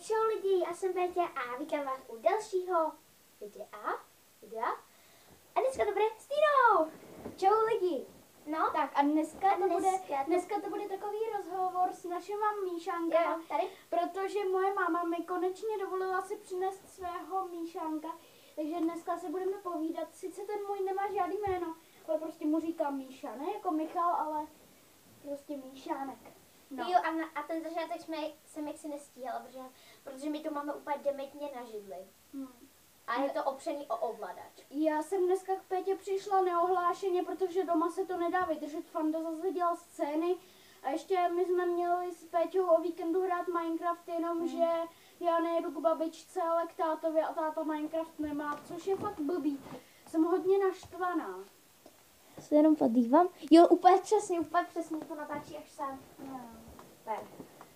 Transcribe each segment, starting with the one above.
Čau lidi, já jsem Péťa a vítám vás u dalšího videa. A dneska to bude s Týnou. Čau lidi. No, Tak a dneska to bude takový rozhovor s našima míšánkama, tady. protože moje máma mi konečně dovolila si přinést svého míšánka, takže dneska se budeme povídat. Sice ten můj nemá žádný jméno, ale prostě mu říkám Míša, ne jako Michal, ale prostě Míšánek. No. Jo, a ten začátek jsem jaksi nestíhala, protože my to máme úplně dementně na židli. A je to opřený o ovladač. Já jsem dneska k Pétě přišla neohlášeně, protože doma se to nedá vydržet. Fanda zase dělal scény a ještě my jsme měli s Péťou o víkendu hrát Minecraft, jenom že já nejedu k babičce, ale k tátovi a táta Minecraft nemá, což je fakt blbý. Jsem hodně naštvaná. Se jenom podívám. Jo, úplně přesně to natáčí až sám. Tak.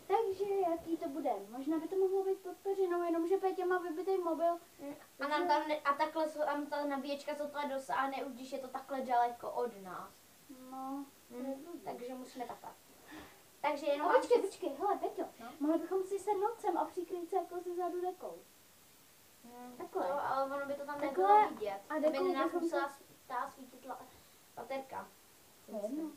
Takže jaký to bude? Možná by to mohlo být pod peřinou, jenomže Pétě má vybitý mobil. A nám tam a takhle nám ta nabíječka sotva dosáhne, už když je to takhle daleko od nás. No. Takže musíme takhle. Takže jenom... No, počkej, hele Peťo, mohli bychom si sednout sem a přikrýt se jako ze zadu dekou. Takhle. No, ale ono by to tam Takhle. nebylo vidět. A By dekou nás bychom musela svítit baterka. Jedno.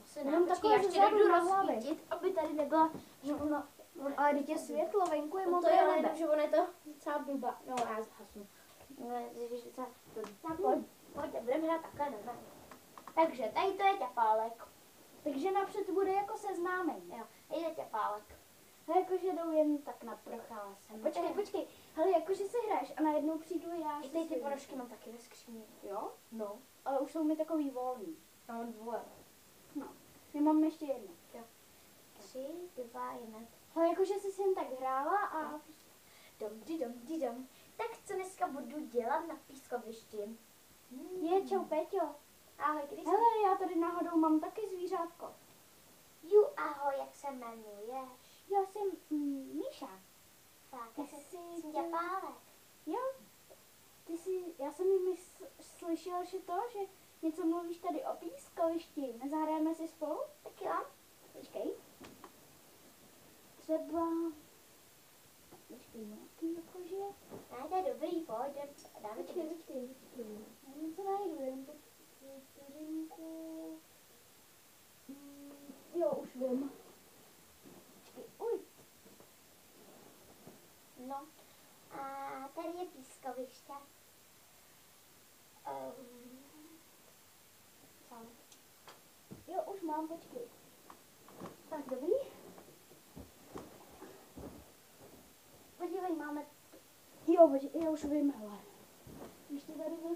Asi Jenom ne, takhle počkej, já ze ještě zadu jdu na hlavě. rozsvítit, aby tady nebyla, že ono... Ale teď je světlo, venku je To modré je ale nebe. jenom, že ono je to docela blbá. No, já zhasnu. No, je docela blbý. Tak pojď, budeme hrát takhle normálně. Takže, tady to je ťapálek. Takže napřed bude jako seznámení. Jo, tady je ťapálek. A jakože jdou jen tak na procházku. Počkej. Hele, jakože se hraješ a najednou přijdu já. I tady ty ponožky mám taky ve skříni. Jo? No. Ale už jsou mi takový volný. Já mám dvoje. No. Já mám ještě jedno. 3, 2, 1. Ale jakože jsi si jen tak hrála a... Dom. Tak co dneska budu dělat na pískovišti? Je, čau Péťo. Ahoj, když jsi... Hele, já tady náhodou mám taky zvířátko. Ju, ahoj, jak se jmenuješ? Já jsem Míša. Tak, Ty já jsi... jsem ťapálek. Jo? Já jsem slyšela, že něco mluvíš tady o pískovišti. Nezahrajeme si spolu? Tak jo. Počkej. Třeba... Počkej, nějaký jakože... Ne, to je dobrý, pojď, dáme to. Počkej. Já něco najdu, jen vteřinku. Jo, už vím. Počkej, No, a tady je pískoviště. Jo, už mám, počkej. Tak, dobrý. Podívej, máme... Jo, já už vím, hele. Ještě tady vezmu